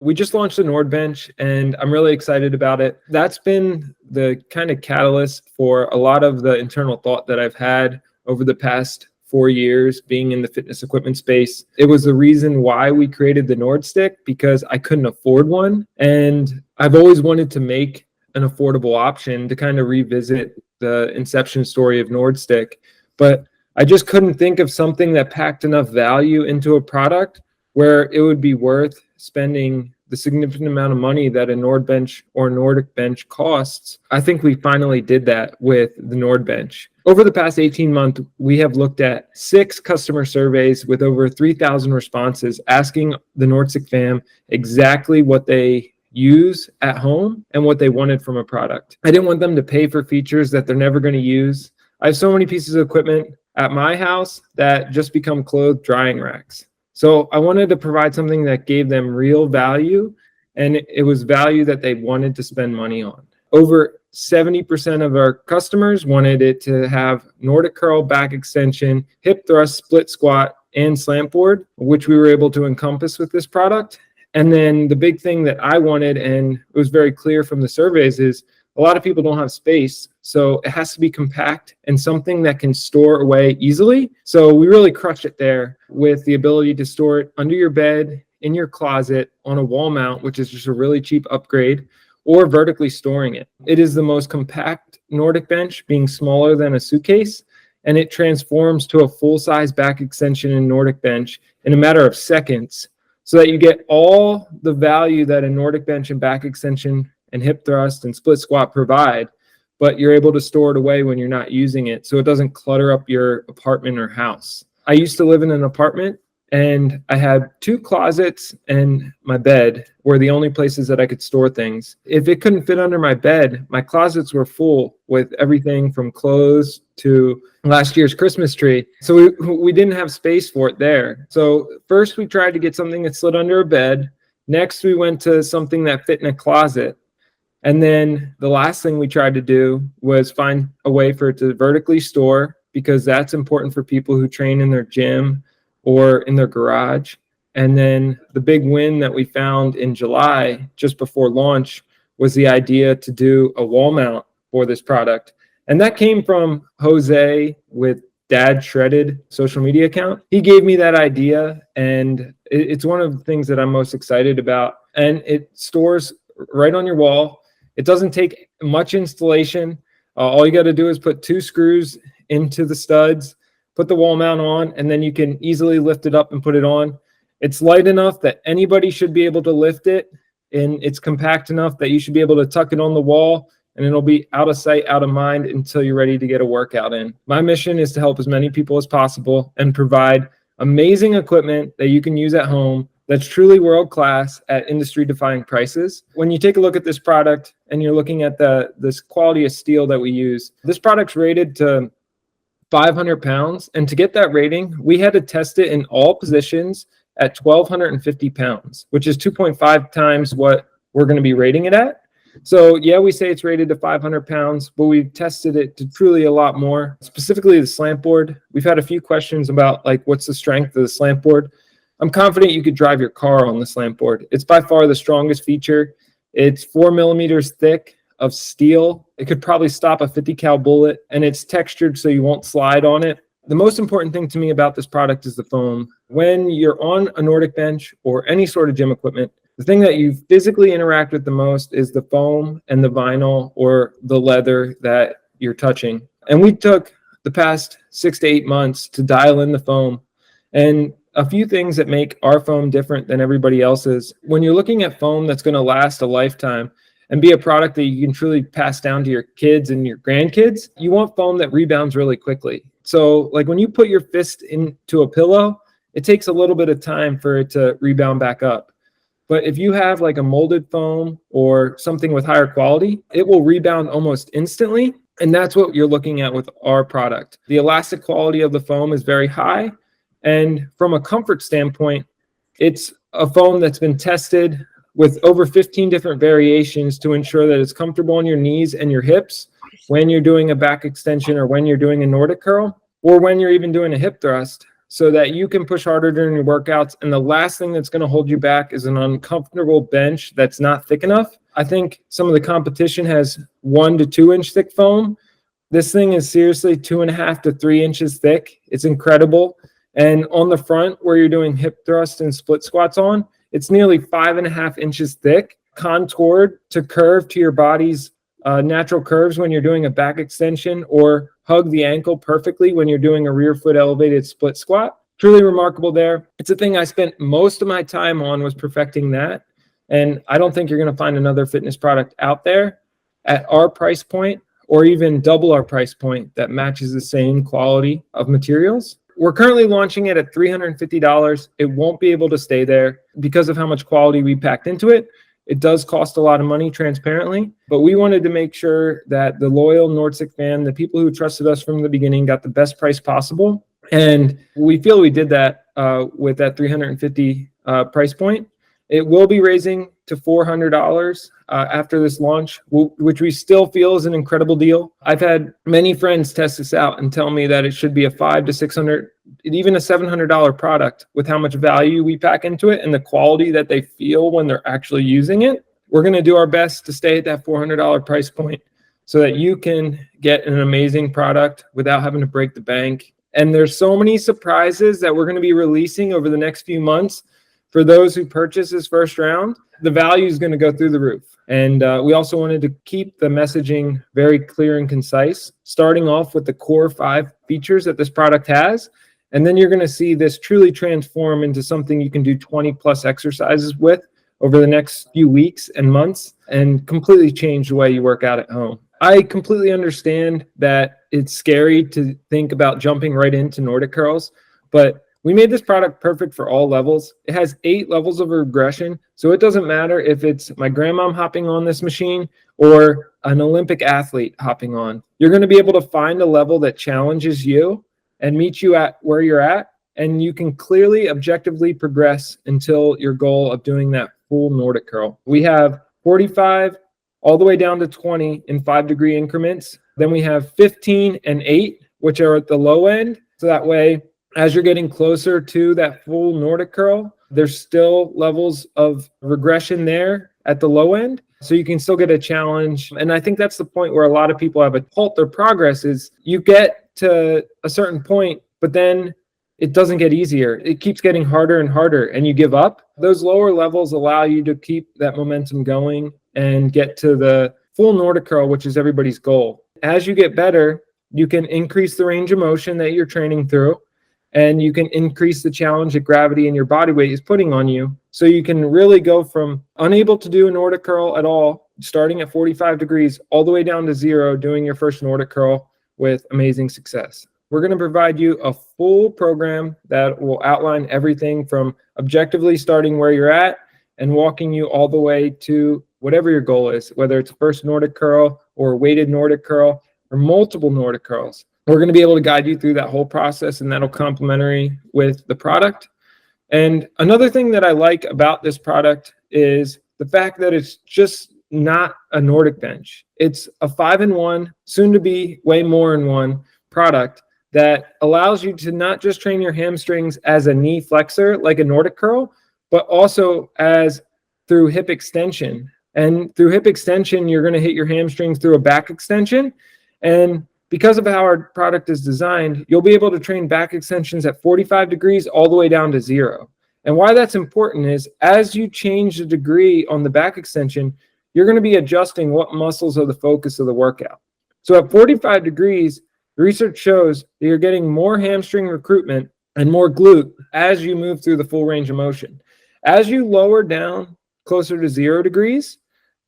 We just launched the NordBench and I'm really excited about it. That's been the kind of catalyst for a lot of the internal thought that I've had over the past 4 years being in the fitness equipment space. It was the reason why we created the Nordstick, because I couldn't afford one. And I've always wanted to make an affordable option to kind of revisit the inception story of Nordstick. But I just couldn't think of something that packed enough value into a product where it would be worth spending the significant amount of money that a NordBench or Nordic bench costs. I think we finally did that with the NordBench. Over the past 18 months, we have looked at 6 customer surveys with over 3,000 responses asking the Nordstick fam exactly what they use at home and what they wanted from a product. I didn't want them to pay for features that they're never going to use. I have so many pieces of equipment at my house that just become clothes drying racks. So I wanted to provide something that gave them real value, and it was value that they wanted to spend money on. Over 70% of our customers wanted it to have Nordic curl, back extension, hip thrust, split squat, and slant board, which we were able to encompass with this product. And then the big thing that I wanted, and it was very clear from the surveys, is a lot of people don't have space. So it has to be compact and something that can store away easily. So we really crushed it there with the ability to store it under your bed, in your closet, on a wall mount, which is just a really cheap upgrade, or vertically storing it. It is the most compact Nordic bench, being smaller than a suitcase, and it transforms to a full-size back extension in Nordic bench in a matter of seconds, so that you get all the value that a Nordic bench and back extension and hip thrust and split squat provide, but you're able to store it away when you're not using it, so it doesn't clutter up your apartment or house. I used to live in an apartment, and I had 2 closets and my bed were the only places that I could store things. If it couldn't fit under my bed, my closets were full with everything from clothes to last year's Christmas tree. So we didn't have space for it there. So first we tried to get something that slid under a bed. Next we went to something that fit in a closet. And then the last thing we tried to do was find a way for it to vertically store, because that's important for people who train in their gym or in their garage. And then the big win that we found in July, just before launch, was the idea to do a wall mount for this product. And that came from Jose with Dad Shredded social media account. He gave me that idea, and it's one of the things that I'm most excited about. And it stores right on your wall. It doesn't take much installation. All you got to do is put 2 screws into the studs, put the wall mount on, and then you can easily lift it up and put it on. It's light enough that anybody should be able to lift it, and it's compact enough that you should be able to tuck it on the wall, and it'll be out of sight, out of mind until you're ready to get a workout in. My mission is to help as many people as possible and provide amazing equipment that you can use at home that's truly world-class at industry-defying prices. When you take a look at this product and you're looking at this quality of steel that we use, this product's rated to 500 pounds. And to get that rating, we had to test it in all positions at 1,250 pounds, which is 2.5 times what we're going to be rating it at. So yeah, we say it's rated to 500 pounds, but we've tested it to truly a lot more, specifically the slant board. We've had a few questions about like, what's the strength of the slant board? I'm confident you could drive your car on the slant board. It's by far the strongest feature. It's 4 millimeters thick of steel. It could probably stop a 50 cal bullet, and it's textured so you won't slide on it. The most important thing to me about this product is the foam. When you're on a Nordic bench or any sort of gym equipment, the thing that you physically interact with the most is the foam and the vinyl or the leather that you're touching. And we took the past 6 to 8 months to dial in the foam. And a few things that make our foam different than everybody else's. When you're looking at foam that's going to last a lifetime and be a product that you can truly pass down to your kids and your grandkids, you want foam that rebounds really quickly. So like when you put your fist into a pillow, it takes a little bit of time for it to rebound back up. But if you have like a molded foam or something with higher quality, it will rebound almost instantly. And that's what you're looking at with our product. The elastic quality of the foam is very high. And from a comfort standpoint, it's a foam that's been tested with over 15 different variations to ensure that it's comfortable on your knees and your hips when you're doing a back extension or when you're doing a Nordic curl or when you're even doing a hip thrust. so that you can push harder during your workouts. And the last thing that's going to hold you back is an uncomfortable bench that's not thick enough. I think some of the competition has 1 to 2 inch thick foam. This thing is seriously 2.5 to 3 inches thick. It's incredible. And on the front, where you're doing hip thrust and split squats on, it's nearly 5.5 inches thick, contoured to curve to your body's natural curves when you're doing a back extension, or hug the ankle perfectly when you're doing a rear foot elevated split squat. Truly remarkable there. It's a thing I spent most of my time on, was perfecting that. And I don't think you're going to find another fitness product out there at our price point, or even double our price point, that matches the same quality of materials. We're currently launching it at $350. It won't be able to stay there because of how much quality we packed into it. It does cost a lot of money, transparently, but we wanted to make sure that the loyal Nordstick fan, the people who trusted us from the beginning, got the best price possible. And we feel we did that with that $350 price point. It will be raising to $400 after this launch, which we still feel is an incredible deal. I've had many friends test this out and tell me that it should be a $500 to $600, even a $700 product, with how much value we pack into it and the quality that they feel when they're actually using it. We're going to do our best to stay at that $400 price point so that you can get an amazing product without having to break the bank. And there's so many surprises that we're going to be releasing over the next few months. For those who purchase this first round, the value is going to go through the roof. And we also wanted to keep the messaging very clear and concise, starting off with the core 5 features that this product has. And then you're going to see this truly transform into something you can do 20 plus exercises with over the next few weeks and months, and completely change the way you work out at home. I completely understand that it's scary to think about jumping right into Nordic curls, but we made this product perfect for all levels. It has 8 levels of regression, so it doesn't matter if it's my grandmom hopping on this machine or an Olympic athlete hopping on. You're going to be able to find a level that challenges you and meet you at where you're at, and you can clearly, objectively progress until your goal of doing that full Nordic curl. We have 45 all the way down to 20 in 5-degree increments. Then we have 15 and 8, which are at the low end. So that way, as you're getting closer to that full Nordic curl, there's still levels of regression there at the low end, so you can still get a challenge. And I think that's the point where a lot of people have a halt their progress, is you get to a certain point, but then it doesn't get easier. It keeps getting harder and harder, and you give up. Those lower levels allow you to keep that momentum going and get to the full Nordic curl, which is everybody's goal. As you get better, you can increase the range of motion that you're training through, and you can increase the challenge that gravity and your body weight is putting on you. So you can really go from unable to do a Nordic curl at all, starting at 45 degrees, all the way down to 0, doing your first Nordic curl with amazing success. We're going to provide you a full program that will outline everything from objectively starting where you're at and walking you all the way to whatever your goal is, whether it's first Nordic curl or weighted Nordic curl or multiple Nordic curls. We're going to be able to guide you through that whole process, and that'll complementary with the product. And another thing that I like about this product is the fact that it's just not a Nordic bench. It's a 5-in-1, soon to be way more in one product that allows you to not just train your hamstrings as a knee flexor like a Nordic curl, but also as through hip extension. And through hip extension, you're going to hit your hamstrings through a back extension. And because of how our product is designed, you'll be able to train back extensions at 45 degrees all the way down to 0. And why that's important is, as you change the degree on the back extension, you're going to be adjusting what muscles are the focus of the workout. So at 45 degrees, the research shows that you're getting more hamstring recruitment and more glute as you move through the full range of motion. As you lower down closer to 0 degrees,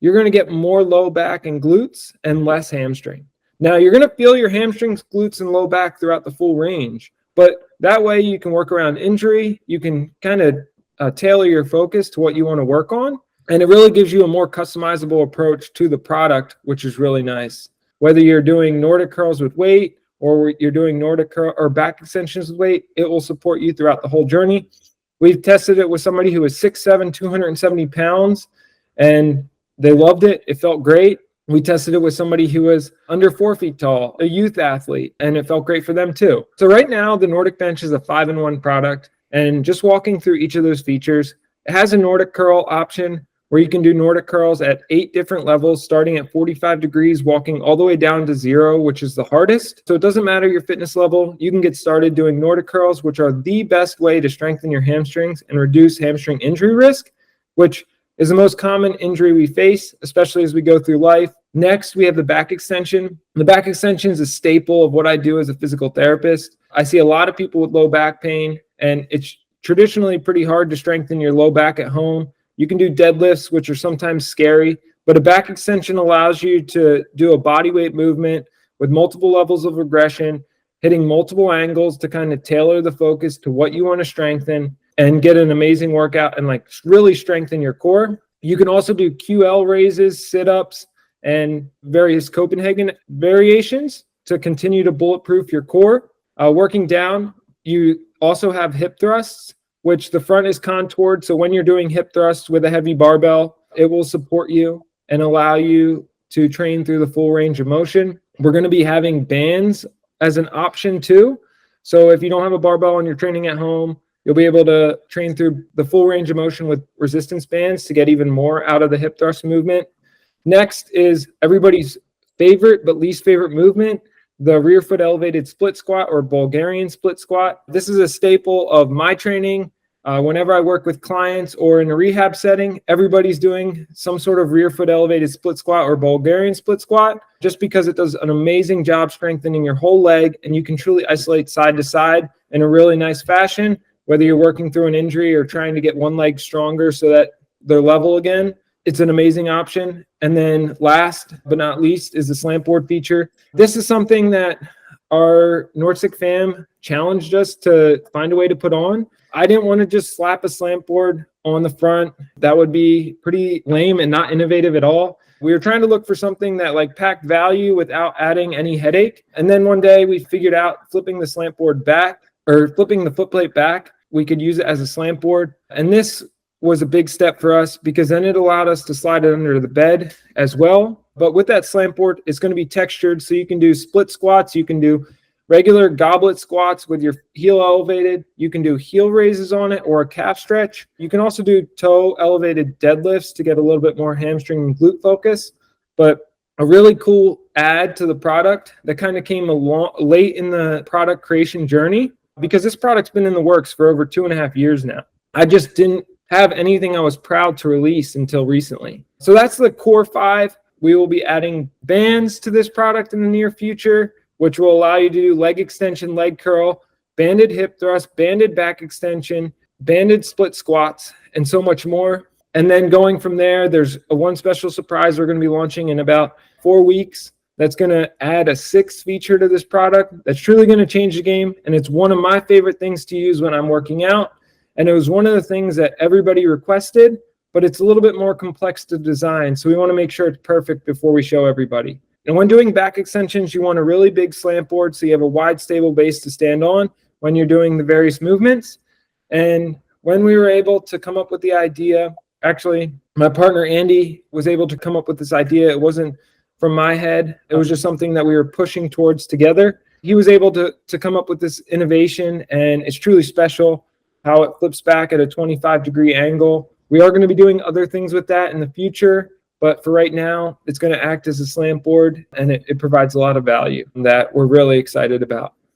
you're going to get more low back and glutes and less hamstring. Now, you're going to feel your hamstrings, glutes, and low back throughout the full range, but that way you can work around injury. You can kind of tailor your focus to what you want to work on, and it really gives you a more customizable approach to the product, which is really nice. Whether you're doing Nordic curls with weight or you're doing Nordic curl or back extensions with weight, it will support you throughout the whole journey. We've tested it with somebody who was 6'7", 270 pounds, and they loved it. It felt great. We tested it with somebody who was under 4 feet tall, a youth athlete, and it felt great for them too. So right now, the NordBench is a 5-in-1 product, and just walking through each of those features, it has a Nordic curl option where you can do Nordic curls at 8 different levels, starting at 45 degrees, walking all the way down to 0, which is the hardest. So it doesn't matter your fitness level. You can get started doing Nordic curls, which are the best way to strengthen your hamstrings and reduce hamstring injury risk, which is the most common injury we face, especially as we go through life. Next, we have the back extension. The back extension is a staple of what I do as a physical therapist. I see a lot of people with low back pain, and it's traditionally pretty hard to strengthen your low back at home. You can do deadlifts, which are sometimes scary, but a back extension allows you to do a body weight movement with multiple levels of regression, hitting multiple angles to kind of tailor the focus to what you want to strengthen and get an amazing workout and like really strengthen your core. You can also do QL raises, sit-ups, and various Copenhagen variations to continue to bulletproof your core. Working down, you also have hip thrusts, which the front is contoured. So when you're doing hip thrusts with a heavy barbell, it will support you and allow you to train through the full range of motion. We're going to be having bands as an option too. So if you don't have a barbell and you're training at home, you'll be able to train through the full range of motion with resistance bands to get even more out of the hip thrust movement. Next is everybody's favorite but least favorite movement, the rear foot elevated split squat or Bulgarian split squat. This is a staple of my training. Whenever I work with clients or in a rehab setting, everybody's doing some sort of rear foot elevated split squat or Bulgarian split squat, just because it does an amazing job strengthening your whole leg, and you can truly isolate side to side in a really nice fashion, whether you're working through an injury or trying to get one leg stronger so that they're level again. It's an amazing option. And then last but not least is the slant board feature. This is something that our Nordstick fam challenged us to find a way to put on. I didn't want to just slap a slant board on the front. That would be pretty lame and not innovative at all. We were trying to look for something that like packed value without adding any headache. And then one day we figured out flipping the slant board back or flipping the footplate back, we could use it as a slant board. And this was a big step for us because then it allowed us to slide it under the bed as well. But with that slant board, it's going to be textured. So you can do split squats. You can do regular goblet squats with your heel elevated. You can do heel raises on it or a calf stretch. You can also do toe elevated deadlifts to get a little bit more hamstring and glute focus. But a really cool add to the product that kind of came along late in the product creation journey, because this product's been in the works for over 2.5 years now. I just didn't have anything I was proud to release until recently. So that's the core 5. We will be adding bands to this product in the near future, which will allow you to do leg extension, leg curl, banded hip thrust, banded back extension, banded split squats, and so much more. And then going from there, there's one special surprise we're going to be launching in about 4 weeks. That's going to add a 6th feature to this product that's truly going to change the game. And it's one of my favorite things to use when I'm working out. And it was one of the things that everybody requested, but it's a little bit more complex to design. So we want to make sure it's perfect before we show everybody. And when doing back extensions, you want a really big slant board so you have a wide, stable base to stand on when you're doing the various movements. And when we were able to come up with the idea, actually, my partner Andy was able to come up with this idea. It wasn't from my head. It was just something that we were pushing towards together. He was able to come up with this innovation, and it's truly special how it flips back at a 25-degree angle. We are going to be doing other things with that in the future, but for right now, it's going to act as a slant board, and it provides a lot of value that we're really excited about.